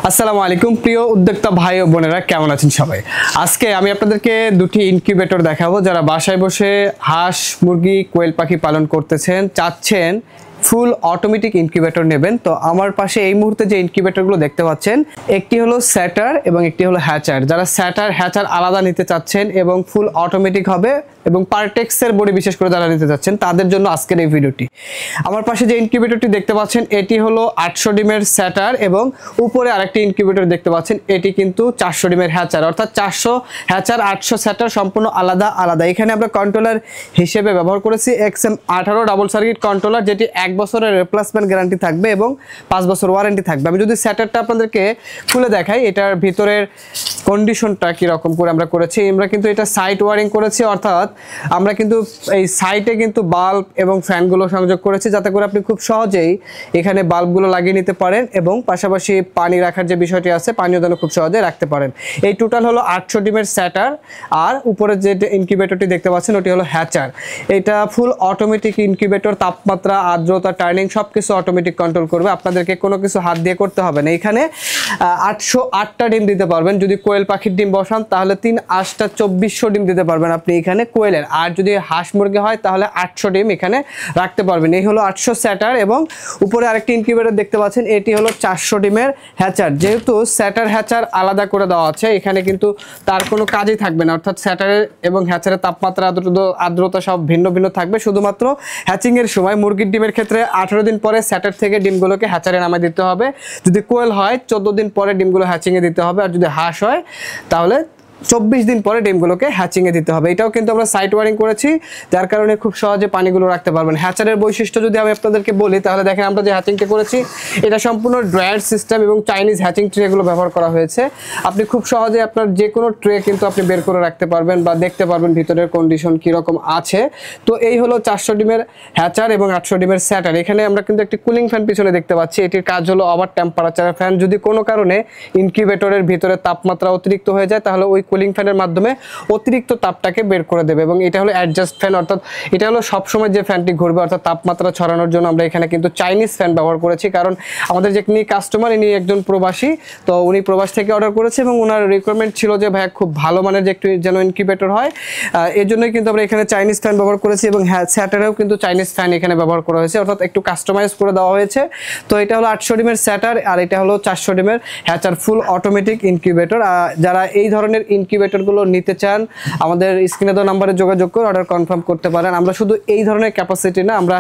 আসসালামু আলাইকুম প্রিয় উদ্যোক্তা ভাই ও বোনেরা, কেমন আছেন সবাই? আজকে আমি আপনাদেরকে দুটি ইনকিউবেটর দেখাবো। যারা বাসায় বসে হাঁস, মুরগি, কোয়েল পাখি পালন করতেছেন, চাচ্ছেন ফুল অটোমেটিক ইনকিউবেটর নেবেন, তো আমার পাশে এই মুহূর্তে যে ইনকিউবেটরগুলো দেখতে পাচ্ছেন, একটি হলো স্যাটার এবং একটি হলো হ্যাচার। যারা স্যাটার হ্যাচার আলাদা নিতে চাচ্ছেন এবং ফুল অটোমেটিক হবে এবং পারটেক্সের বডি বিশেষ করে যারা নিতে চাচ্ছেন তাদের জন্য আজকের এই ভিডিওটি। আমার পাশে যে ইনকিউবেটরটি দেখতে পাচ্ছেন এটি হলো 800 ডিমের স্যাটার এবং উপরে আরেকটি ইনকিউবেটর দেখতে পাচ্ছেন, এটি কিন্তু 400 ডিমের হ্যাচার। অর্থাৎ 400 হ্যাচার 800 স্যাটার সম্পূর্ণ আলাদা আলাদা। এখানে আমরা কন্ট্রোলার হিসেবে ব্যবহার করেছি XM18 ডাবল সার্কিট কন্ট্রোলার, যেটি 1 বছরের রিপ্লেসমেন্ট গ্যারান্টি থাকবে এবং 5 বছর ওয়ারেন্টি থাকবে। আমি যদি স্যাটারটা আপনাদেরকে খুলে দেখাই, এটার ভিতরের কন্ডিশনটা কীরকম করে আমরা করেছি। আমরা কিন্তু এটা সাইট ওয়ারিং করেছি, অর্থাৎ আমরা কিন্তু এই সাইটে কিন্তু বাল্ব এবং ফ্যানগুলো সংযোগ করেছি যাতে করে আপনি খুব সহজেই এখানে বাল্বগুলো লাগিয়ে নিতে পারেন এবং পাশাপাশি পানি রাখার যে বিষয়টি আছে, পানীয় যেন খুব সহজে রাখতে পারেন। এই টোটাল হলো 800 ডিমের স্যাটার, আর উপরে যে ইনকিউবেটরটি দেখতে পাচ্ছেন ওটি হলো হ্যাচার। এটা ফুল অটোমেটিক ইনকিউবেটর, তাপমাত্রা, আর্দ্রতা, টার্নিং সব কিছু অটোমেটিক কন্ট্রোল করবে। আপনাদেরকে কোনো কিছু হাত দিয়ে করতে হবে না। এখানে 808টা ডিম দিতে পারবেন। যদি কোয়েল পাখির ডিম বসান তাহলে 3 8টা 2400 ডিম দিতে পারবেন আপনি এখানে কোয়েলের। আর যদি হাঁস মুরগি হয় তাহলে 800 ডিম এখানে রাখতে পারবেন। এই হলো 800 স্যাটার এবং উপরে আরেকটি ইনকিউবেটর দেখতে পাচ্ছেন, এটি হলো 400 ডিমের হ্যাচার। যেহেতু স্যাটার হ্যাচার আলাদা করে দেওয়া আছে, এখানে কিন্তু তার কোনো কাজই থাকবে না। অর্থাৎ স্যাটারের এবং হ্যাচারের তাপমাত্রা, আর্দ্রতা সব ভিন্ন ভিন্ন থাকবে। শুধুমাত্র হ্যাচিংয়ের সময় মুরগির ডিমের ক্ষেত্রে 18 দিন পরে স্যাটার থেকে ডিমগুলোকে হ্যাচারে নামায় দিতে হবে। যদি কোয়েল হয় 14 দিন পরে ডিমগুলো হ্যাচিংয়ে দিতে হবে। আর যদি হাঁস হয় তাহলে 24 দিন পরে ডিমগুলোকে হ্যাচিংয়ে দিতে হবে। এটাও কিন্তু আমরা সাইট ওয়ারিং করেছি, যার কারণে খুব সহজে পানিগুলো রাখতে পারবেন। হ্যাচারের বৈশিষ্ট্য যদি আমি আপনাদেরকে বলি তাহলে দেখেন, আমরা যে হ্যাচিংটা করেছি এটা সম্পূর্ণ ড্রায়ার সিস্টেম এবং চাইনিজ হ্যাচিং ট্রেগুলো ব্যবহার করা হয়েছে। আপনি খুব সহজে আপনার যে কোনো ট্রে কিন্তু আপনি বের করে রাখতে পারবেন বা দেখতে পারবেন ভিতরের কন্ডিশন কীরকম আছে। তো এই হলো 400 ডিমের হ্যাচার এবং 800 ডিমের স্যাটার। এখানে আমরা কিন্তু একটি কুলিং ফ্যান পিছনে দেখতে পাচ্ছি। এটির কাজ হলো ওভার টেম্পারেচারের ফ্যান। যদি কোনো কারণে ইনকিউবেটরের ভিতরে তাপমাত্রা অতিরিক্ত হয়ে যায় তাহলে ওই কুলিং ফ্যানের মাধ্যমে অতিরিক্ত তাপটাকে বের করে দেবে। এবং এটা হলো অ্যাডজাস্ট ফ্যান, অর্থাৎ এটা হলো সবসময় যে ফ্যানটি ঘুরবে, অর্থাৎ তাপমাত্রা ছড়ানোর জন্য আমরা এখানে কিন্তু চাইনিজ ফ্যান ব্যবহার করেছি। কারণ আমাদের যে কাস্টমার, ইনি একজন প্রবাসী, তো উনি প্রবাস থেকে অর্ডার করেছে এবং ওনার রিকোয়ারমেন্ট ছিল যে ভাই খুব ভালো মানের যে একটু যেন ইনকিউবেটর হয়, এই জন্যই কিন্তু আমরা এখানে চাইনিজ ফ্যান ব্যবহার করেছি এবং স্যাটারেও কিন্তু চাইনিজ ফ্যান এখানে ব্যবহার করা হয়েছে, অর্থাৎ একটু কাস্টমাইজ করে দেওয়া হয়েছে। তো এটা হলো 800 ডিমের স্যাটার আর এটা হলো 400 ডিমের হ্যাচার ফুল অটোমেটিক ইনকিউবেটর। যারা এই ধরনের ইনকিউবেটরগুলো নিতে চান আমাদের স্ক্রিনে দেওয়া নাম্বারে যোগাযোগ করে অর্ডার কনফার্ম করতে পারেন। আমরা শুধু এই ধরনের ক্যাপাসিটি না, আমরা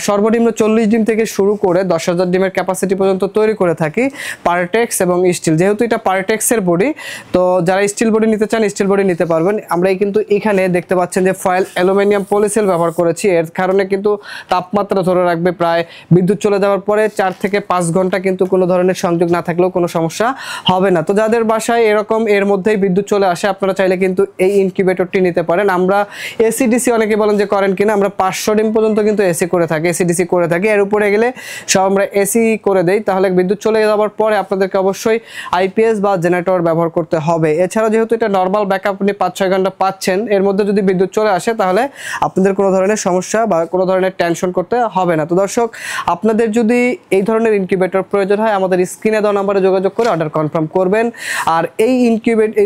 সর্বনিম্ন 40 ডিম থেকে শুরু করে 10,000 ডিমের ক্যাপাসিটি পর্যন্ত তৈরি করে থাকি, পারটেক্স এবং স্টিল। যেহেতু এটা পারটেক্সের বডি, তো যারা স্টিল বডি নিতে চান স্টিল বডি নিতে পারবেন। আমরা কিন্তু এখানে দেখতে পাচ্ছেন যে ফয়েল অ্যালুমিনিয়াম পলিসিল ব্যবহার করেছি। এর কারণে কিন্তু তাপমাত্রা ধরে রাখবে। প্রায় বিদ্যুৎ চলে যাওয়ার পরে 4 থেকে 5 ঘন্টা কিন্তু কোনো ধরনের সংযোগ না থাকলেও কোনো সমস্যা হবে না। তো যাদের বাসায় এরকম এর মধ্যেই বিদ্যুৎ চলে আসে, আপনারা চাইলে কিন্তু এই ইনকিউবেটরটি নিতে পারেন। আমরা এসিডিসি অনেকে বলেন যে করেন কিনা, আমরা 500 ডিম পর্যন্ত কিন্তু এসি করে থাকি, এসিডিসি করে থাকি। এর উপরে গেলে সব আমরা এসি করে দেই। তাহলে বিদ্যুৎ চলে যাওয়ার পরে আপনাদেরকে অবশ্যই আইপিএস বা জেনারেটর ব্যবহার করতে হবে। এছাড়া যেহেতু এটা নর্মাল ব্যাকআপ আপনি 5-6 ঘন্টা পাচ্ছেন, এর মধ্যে যদি বিদ্যুৎ চলে আসে তাহলে আপনাদের কোনো ধরনের সমস্যা বা কোনো ধরনের টেনশন করতে হবে না। তো দর্শক, আপনাদের যদি এই ধরনের ইনকিউবেটর প্রয়োজন হয় আমাদের স্ক্রিনে দেওয়া নাম্বারে যোগাযোগ করে অর্ডার কনফার্ম করবেন। আর এই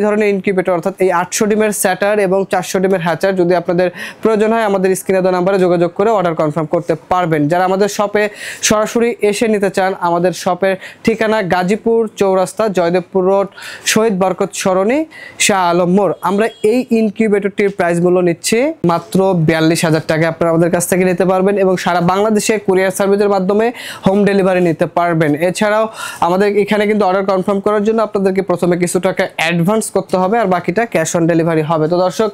ধরনের ইনকিউবেটর অর্থাৎ এই 800 ডিমের স্যাটার এবং 400 ডিমের হ্যাচার যদি আপনাদের প্রয়োজন হয় আমাদের স্ক্রিনে দেওয়া নাম্বারে যোগাযোগ করে অর্ডার কনফার্ম করতে পারবেন। যারা আমাদের শপে সরাসরি এসে নিতে চান, আমাদের শপের ঠিকানা গাজীপুর চৌরাস্তা, জয়দেবপুর রোড, শহীদ বরকত সরণি, শাহ আলম মোড়। আমরা এই ইনকিউবেটরটির প্রাইস মূল্য নিচ্ছি মাত্র 42,000 টাকা। আপনারা আমাদের কাছ থেকে নিতে পারবেন এবং সারা বাংলাদেশে কুরিয়ার সার্ভিসের মাধ্যমে হোম ডেলিভারি নিতে পারবেন। এছাড়াও আমাদের এখানে কিন্তু অর্ডার কনফার্ম করার জন্য আপনাদেরকে প্রথমে কিছু টাকা অ্যাডভান্স করতে হবে আর বাকিটা ক্যাশ অন ডেলিভারি হবে। তো দর্শক,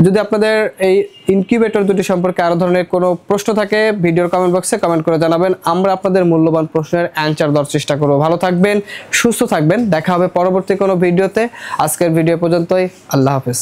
যদি আপনাদের এই ইনকিউবেটর দুটি সম্পর্কে আরো ধরনের কোনো প্রশ্ন থাকে ভিডিওর কমেন্ট বক্সে কমেন্ট করে জানাবেন। আমরা আপনাদের মূল্যবান প্রশ্নের অ্যানসার দেওয়ার চেষ্টা করব। ভালো থাকবেন, সুস্থ থাকবেন। দেখা হবে পরবর্তী কোনো ভিডিওতে। আজকের ভিডিও পর্যন্তই। আল্লাহ হাফেজ।